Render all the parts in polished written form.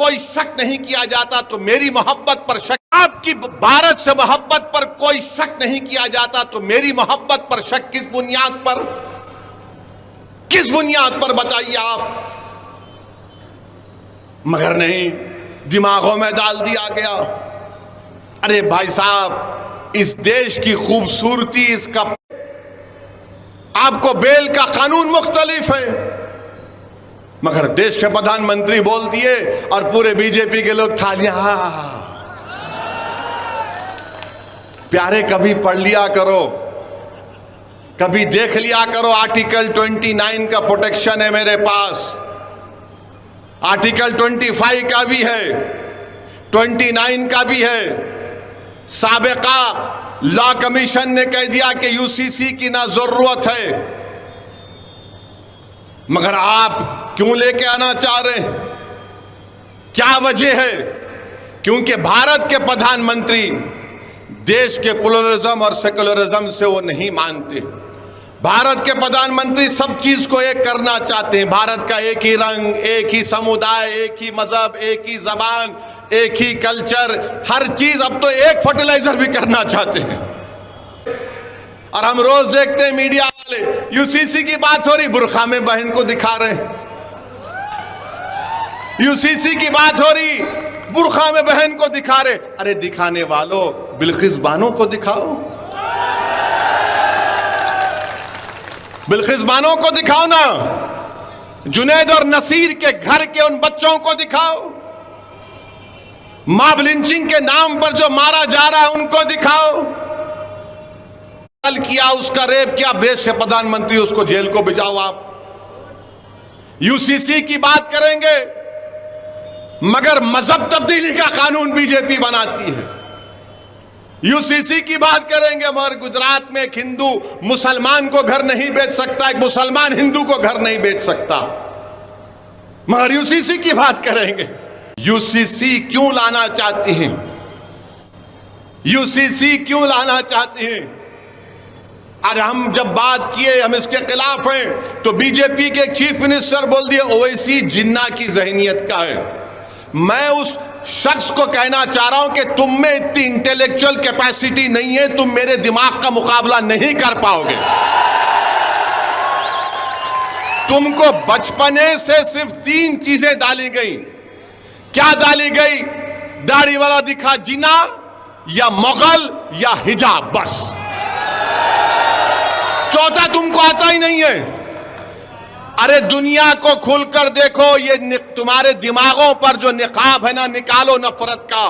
कोई शक नहीं किया जाता तो मेरी मोहब्बत पर शक, आपकी भारत से मोहब्बत पर कोई शक नहीं किया जाता तो मेरी मोहब्बत पर शक किस बुनियाद पर, किस बुनियाद पर बताइए आप। मगर नहीं, दिमागों में डाल दिया गया। अरे भाई साहब, इस देश की खूबसूरती, इसका आपको बेल का कानून मुख्तलिफ है, मगर देश के प्रधानमंत्री बोल दिए और पूरे बीजेपी के लोग थालियां। प्यारे, कभी पढ़ लिया करो, कभी देख लिया करो। आर्टिकल 29 का प्रोटेक्शन है मेरे पास, आर्टिकल 25 का भी है, 29 का भी है। साबिका लॉ कमीशन ने कह दिया कि यूसीसी की ना जरूरत है, मगर आप क्यों लेके आना चाह रहे हैं? क्या वजह है? क्योंकि भारत के प्रधानमंत्री देश के प्लुरलिज्म और सेकुलरिज्म से वो नहीं मानते। भारत के प्रधानमंत्री सब चीज को एक करना चाहते हैं। भारत का एक ही रंग, एक ही समुदाय, एक ही मजहब, एक ही जबान, एक ही कल्चर, हर चीज। अब तो एक फर्टिलाइजर भी करना चाहते हैं। और हम रोज देखते हैं मीडिया वाले, यूसीसी की बात हो रही, बुरखा में बहन को दिखा रहे हैं। यूसीसी की बात हो रही, बुरखा में बहन को दिखा रहे। अरे दिखाने वालों, बिल्किस बानो को दिखाओ, बिल्किस बानो को दिखाओ ना। जुनैद और नसीर के घर के उन बच्चों को दिखाओ। मॉब लिंचिंग के नाम पर जो मारा जा रहा है उनको दिखाओ। कल किया, उसका रेप किया, देश के प्रधानमंत्री, उसको जेल को भिजाओ आप। यूसीसी की बात करेंगे, मगर मजहब तब्दीली का कानून बीजेपी बनाती है। यूसीसी की बात करेंगे, मगर गुजरात में एक हिंदू मुसलमान को घर नहीं बेच सकता, एक मुसलमान हिंदू को घर नहीं बेच सकता, मगर यूसीसी की बात करेंगे। यूसीसी क्यों लाना चाहती हैं? यूसीसी क्यों लाना चाहती हैं? अरे हम जब बात किए हम इसके खिलाफ हैं, तो बीजेपी के चीफ मिनिस्टर बोल दिए ओवैसी जिन्ना की जहनियत का है। मैं उस शख्स को कहना चाह रहा हूं कि तुम में इतनी इंटेलेक्चुअल कैपेसिटी नहीं है, तुम मेरे दिमाग का मुकाबला नहीं कर पाओगे। तुमको बचपने से सिर्फ 3 चीजें डाली गई। क्या डाली गई? दाढ़ी वाला दिखा जिना, या मुगल, या हिजाब, बस। चौथा तुमको आता ही नहीं है। अरे दुनिया को खुलकर देखो, ये तुम्हारे दिमागों पर जो निकाब है ना, निकालो नफरत का।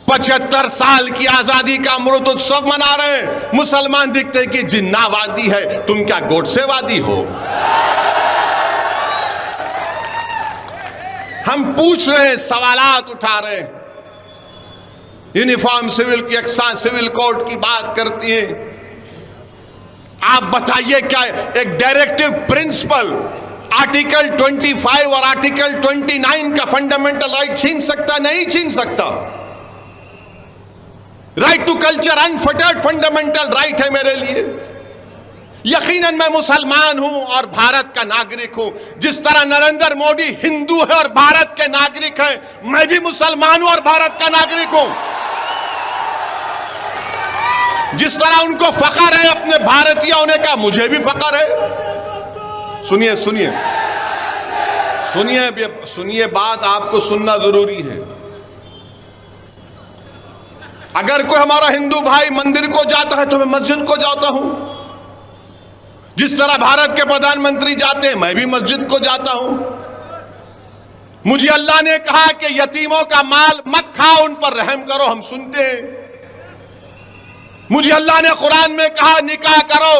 75 साल की आजादी का अमृत उत्सव मना रहे हैं, मुसलमान दिखते हैं कि जिन्नावादी है, तुम क्या गोडसेवादी हो? हम पूछ रहे हैं, सवालात उठा रहे हैं। यूनिफॉर्म सिविल की यकसा सिविल कोड की बात करती है। आप बताइए, क्या एक डायरेक्टिव प्रिंसिपल आर्टिकल 25 और आर्टिकल 29 का फंडामेंटल राइट छीन सकता? नहीं छीन सकता। Right to culture unfettered fundamental right है मेरे लिए। यकीनन मैं मुसलमान हूं और भारत का नागरिक हूं। जिस तरह नरेंद्र मोदी हिंदू है और भारत के नागरिक है, मैं भी मुसलमान हूं और भारत का नागरिक हूं। जिस तरह उनको फख्र है अपने भारतीय होने का, मुझे भी फख्र है। सुनिए सुनिए सुनिए सुनिए, बात आपको सुनना जरूरी है। अगर कोई हमारा हिंदू भाई मंदिर को जाता है तो मैं मस्जिद को जाता हूं। जिस तरह भारत के प्रधानमंत्री जाते हैं, मैं भी मस्जिद को जाता हूं। मुझे अल्लाह ने कहा कि यतीमों का माल मत खाओ, उन पर रहम करो, हम सुनते हैं। मुझे अल्लाह ने कुरान में कहा निकाह करो,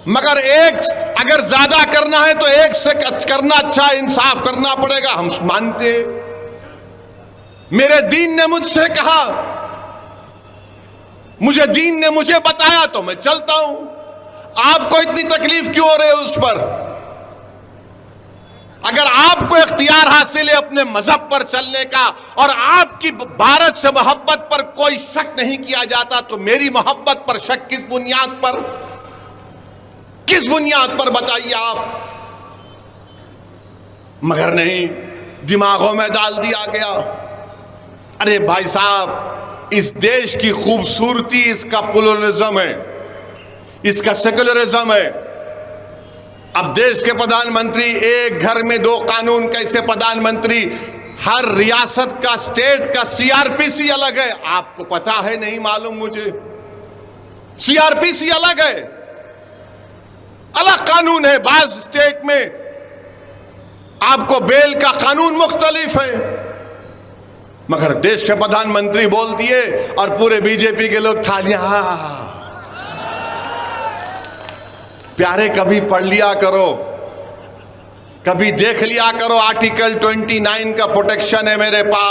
मगर एक अगर ज्यादा करना है तो एक से करना अच्छा, इंसाफ करना पड़ेगा, हम मानते हैं। मेरे दीन ने मुझसे कहा, मुझे दीन ने मुझे बताया तो मैं चलता हूं। आपको इतनी तकलीफ क्यों हो रही है उस पर? अगर आपको इख्तियार हासिल है अपने मजहब पर चलने का और आपकी भारत से मोहब्बत पर कोई शक नहीं किया जाता, तो मेरी मोहब्बत पर शक किस बुनियाद पर, किस बुनियाद पर बताइए आप? मगर नहीं, दिमागों में डाल दिया गया। अरे भाई साहब, इस देश की खूबसूरती इसका प्लुरलिज्म है, इसका सेक्युलरिज्म है। अब देश के प्रधानमंत्री, एक घर में दो कानून, कैसे प्रधानमंत्री, हर रियासत का, स्टेट का सीआरपीसी अलग है। आपको पता है? नहीं मालूम मुझे। सीआरपीसी अलग है, अलग कानून है। बाज स्टेट में आपको बेल का कानून मुख्तलिफ है, मगर देश के प्रधानमंत्री बोल दिए और पूरे बीजेपी के लोग थालियां। प्यारे, कभी पढ़ लिया करो, कभी देख लिया करो। आर्टिकल 29 का प्रोटेक्शन है मेरे पास।